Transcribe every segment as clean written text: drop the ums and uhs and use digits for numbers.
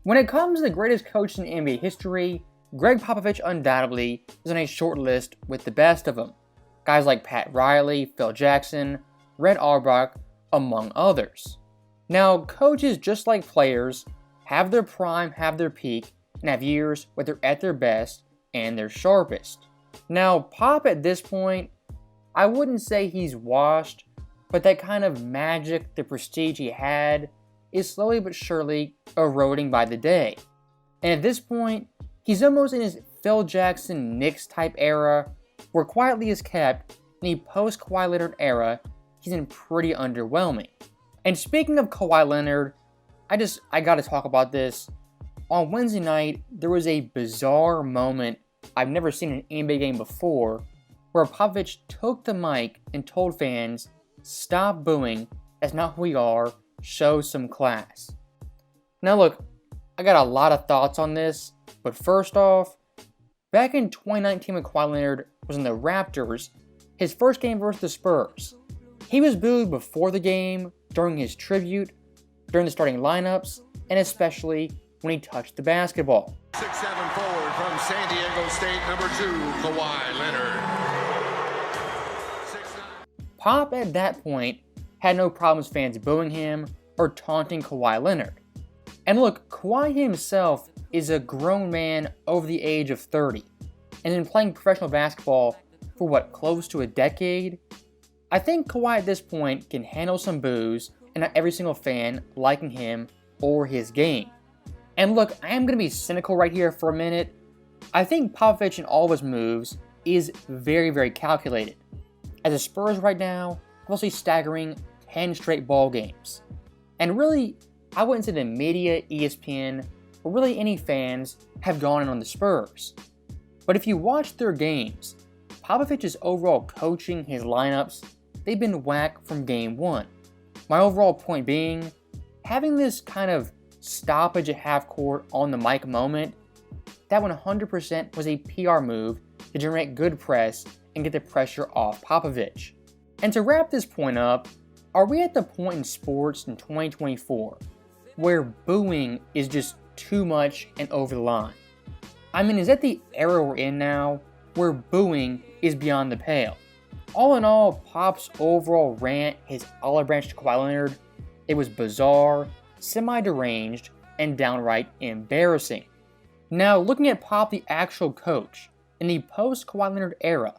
When it comes to the greatest coach in NBA history, Gregg Popovich undoubtedly is on a short list with the best of them. Guys like Pat Riley, Phil Jackson, Red Auerbach, among others. Now, coaches, just like players, have their prime, have their peak, and have years where they're at their best and their sharpest. Now, Pop at this point, I wouldn't say he's washed, but that kind of magic, the prestige he had, is slowly but surely eroding by the day. And at this point, he's almost in his Phil Jackson Knicks type era, where quietly is kept. In the post-Kawhi Leonard era, he's been pretty underwhelming. And speaking of Kawhi Leonard, I gotta talk about this. On Wednesday night, there was a bizarre moment I've never seen in an NBA game before, where Popovich took the mic and told fans, "Stop booing, that's not who we are, show some class." Now look, I got a lot of thoughts on this, but first off, back in 2019 when Kawhi Leonard was in the Raptors, his first game versus the Spurs, he was booed before the game, during his tribute, during the starting lineups, and especially when he touched the basketball. 6'7" forward from San Diego State, number 2, Kawhi Leonard. 6'9". Pop at that point had no problems fans booing him or taunting Kawhi Leonard. And look, Kawhi himself is a grown man over the age of 30 and been playing professional basketball for close to a decade? I think Kawhi at this point can handle some boos and not every single fan liking him or his game. And look, I am going to be cynical right here for a minute. I think Popovich in all of his moves is very, very calculated. As the Spurs right now, mostly staggering 10 straight ball games. And really, I wouldn't say the media, ESPN, or really any fans have gone in on the Spurs. But if you watch their games, Popovich's overall coaching, his lineups, they've been whack from game one. My overall point being, having this kind of stoppage at half court on the mic moment, that 100% was a PR move to generate good press and get the pressure off Popovich. And to wrap this point up, are we at the point in sports in 2024 where booing is just too much and over the line? I mean, is that the era we're in now where booing is beyond the pale? All in all, Pop's overall rant, his olive branch to Kawhi Leonard, it was bizarre, semi-deranged, and downright embarrassing. Now, looking at Pop, the actual coach, in the post-Kawhi Leonard era,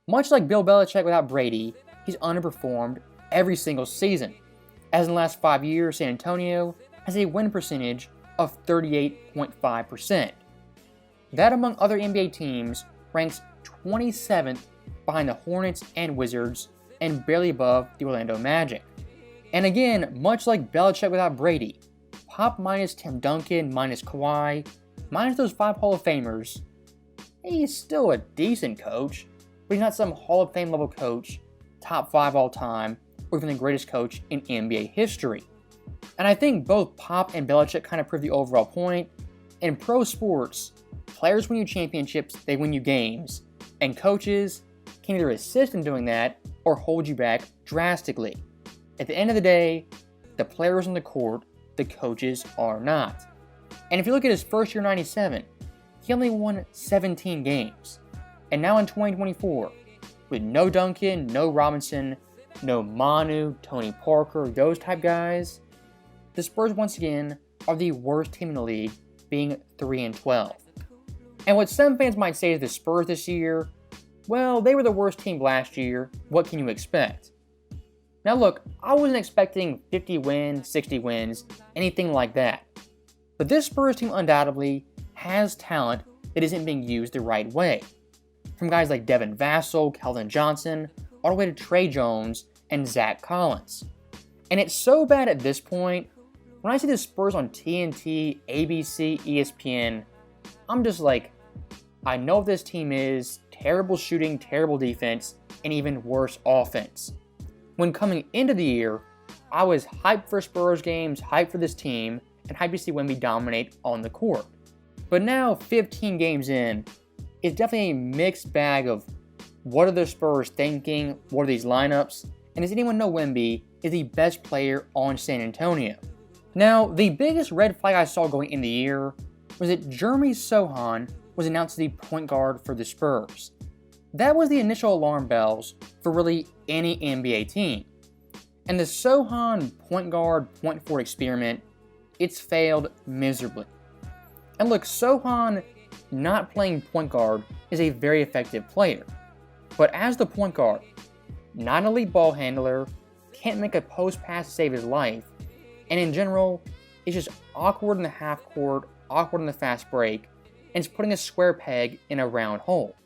much like Bill Belichick without Brady, he's underperformed every single season. As in the last 5 years, San Antonio has a win percentage of 38.5%. That, among other NBA teams, ranks 27th behind the Hornets and Wizards and barely above the Orlando Magic. And again, much like Belichick without Brady, Pop minus Tim Duncan, minus Kawhi, minus those 5 Hall of Famers, he's still a decent coach, but he's not some Hall of Fame level coach, top 5 all time, or even the greatest coach in NBA history. And I think both Pop and Belichick kind of prove the overall point. In pro sports, players win you championships, they win you games, and coaches can either assist in doing that or hold you back drastically. At the end of the day, the players on the court, the coaches are not. And if you look at his first year 97, he only won 17 games. And now in 2024, with no Duncan, no Robinson, no Manu, Tony Parker, those type guys, the Spurs once again are the worst team in the league, being 3-12. And what some fans might say is the Spurs this year, well, they were the worst team last year, what can you expect? Now look, I wasn't expecting 50 wins, 60 wins, anything like that. But this Spurs team undoubtedly has talent that isn't being used the right way. From guys like Devin Vassell, Keldon Johnson, all the way to Trey Jones and Zach Collins. And it's so bad at this point, when I see the Spurs on TNT, ABC, ESPN, I'm just like, I know what this team is, terrible shooting, terrible defense, and even worse offense. When coming into the year, I was hyped for Spurs games, hyped for this team, and hyped to see Wemby dominate on the court. But now, 15 games in, it's definitely a mixed bag of what are the Spurs thinking, what are these lineups, and does anyone know Wemby is the best player on San Antonio? Now, the biggest red flag I saw going in the year was that Jeremy Sohan was announced as the point guard for the Spurs. That was the initial alarm bells for really any NBA team. And the Sohan point guard, point forward experiment, it's failed miserably. And look, Sohan not playing point guard is a very effective player. But as the point guard, not an elite ball handler, can't make a post pass to save his life, and in general, is just awkward in the half court, awkward in the fast break, and is putting a square peg in a round hole.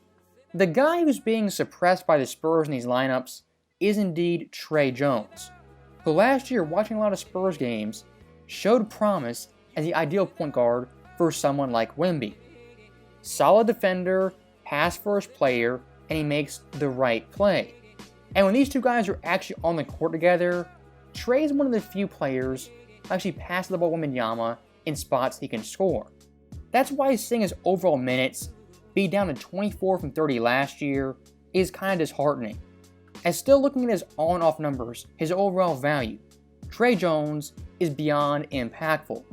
The guy who's being suppressed by the Spurs in these lineups is indeed Tre Jones, who last year, watching a lot of Spurs games, showed promise as the ideal point guard for someone like Wemby. Solid defender, pass-first player, and he makes the right play. And when these two guys are actually on the court together, Tre is one of the few players who actually passes the ball to Wembanyama in spots he can score. That's why seeing his overall minutes be down to 24 from 30 last year is kind of disheartening. As still looking at his on and off numbers, his overall value, Tre Jones is beyond impactful,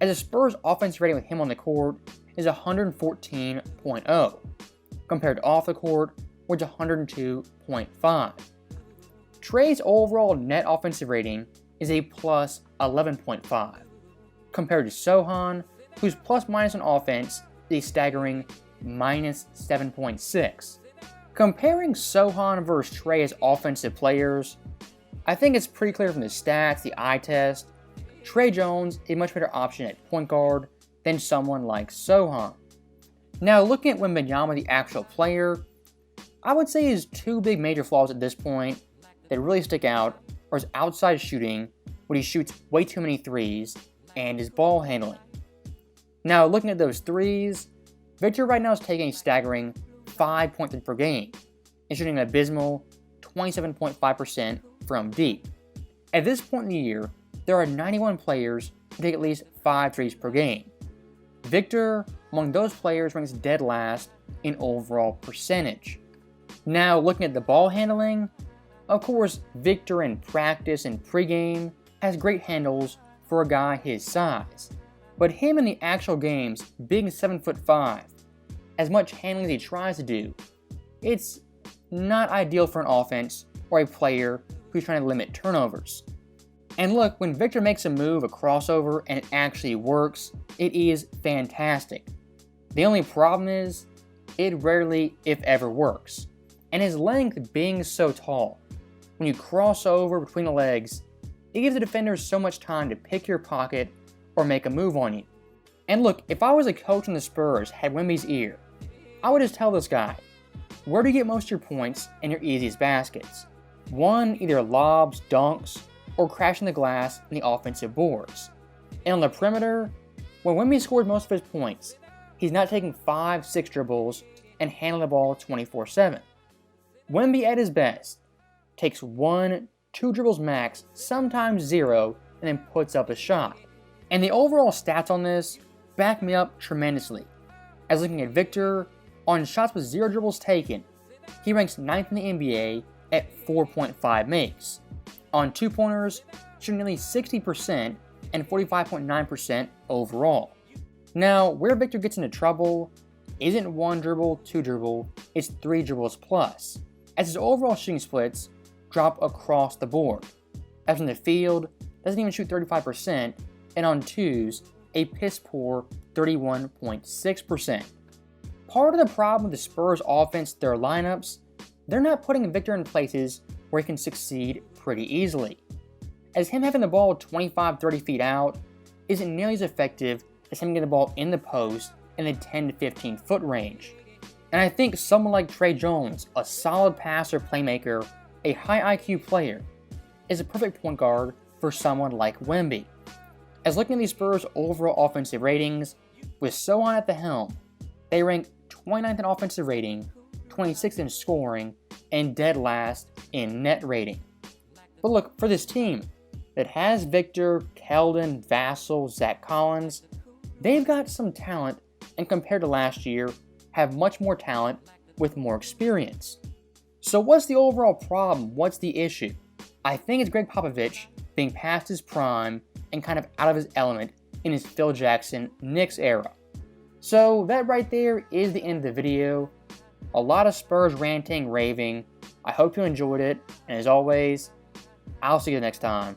as the Spurs offensive rating with him on the court is 114.0, compared to off the court, which is 102.5. Tre's overall net offensive rating is a plus 11.5, compared to Sohan, whose plus minus on offense is a staggering minus 7.6. Comparing Sohan versus Tre as offensive players, I think it's pretty clear from the stats, the eye test, Tre Jones is a much better option at point guard than someone like Sohan. Now looking at Wembanyama, the actual player, I would say his two big major flaws at this point that really stick out are his outside shooting, when he shoots way too many threes, and his ball handling. Now looking at those threes, Victor right now is taking a staggering 5.3 per game and shooting an abysmal 27.5% from deep. At this point in the year, there are 91 players who take at least 5 threes per game. Victor, among those players, ranks dead last in overall percentage. Now, looking at the ball handling, of course, Victor in practice and pregame has great handles for a guy his size. But him in the actual games, being 7'5", as much handling as he tries to do, it's not ideal for an offense or a player who's trying to limit turnovers. And look, when Victor makes a move, a crossover, and it actually works, it is fantastic. The only problem is, it rarely, if ever, works. And his length being so tall, when you cross over between the legs, it gives the defenders so much time to pick your pocket or make a move on you. And look, if I was a coach in the Spurs, had Wemby's ear, I would just tell this guy, where do you get most of your points and your easiest baskets? One, either lobs, dunks, or crashing the glass in the offensive boards. And on the perimeter, when Wemby scores most of his points, he's not taking 5-6 dribbles and handling the ball 24/7. Wemby at his best takes 1-2 dribbles max, sometimes 0, and then puts up a shot. And the overall stats on this back me up tremendously. As looking at Victor, on shots with 0 dribbles taken, he ranks 9th in the NBA at 4.5 makes. On 2-pointers, shooting nearly 60% and 45.9% overall. Now, where Victor gets into trouble isn't 1 dribble, 2 dribble, it's 3 dribbles plus, as his overall shooting splits drop across the board. As in the field, doesn't even shoot 35%, and on 2s, a piss poor 31.6%. Part of the problem with the Spurs offense, their lineups, they're not putting Victor in places where he can succeed pretty easily, as him having the ball 25-30 feet out isn't nearly as effective as him getting the ball in the post in the 10 to 15 foot range. And I think someone like Tre Jones, a solid passer playmaker, a high IQ player, is a perfect point guard for someone like Wemby. As looking at these Spurs' overall offensive ratings, with Sohan at the helm, they rank 29th in offensive rating, 26th in scoring, and dead last in net rating. But look, for this team that has Victor, Keldon, Vassell, Zach Collins, they've got some talent, and compared to last year, have much more talent with more experience. So what's the overall problem? What's the issue? I think it's Gregg Popovich being past his prime and kind of out of his element in his Phil Jackson Knicks era. So that right there is the end of the video. A lot of Spurs ranting, raving. I hope you enjoyed it, and as always, I'll see you next time.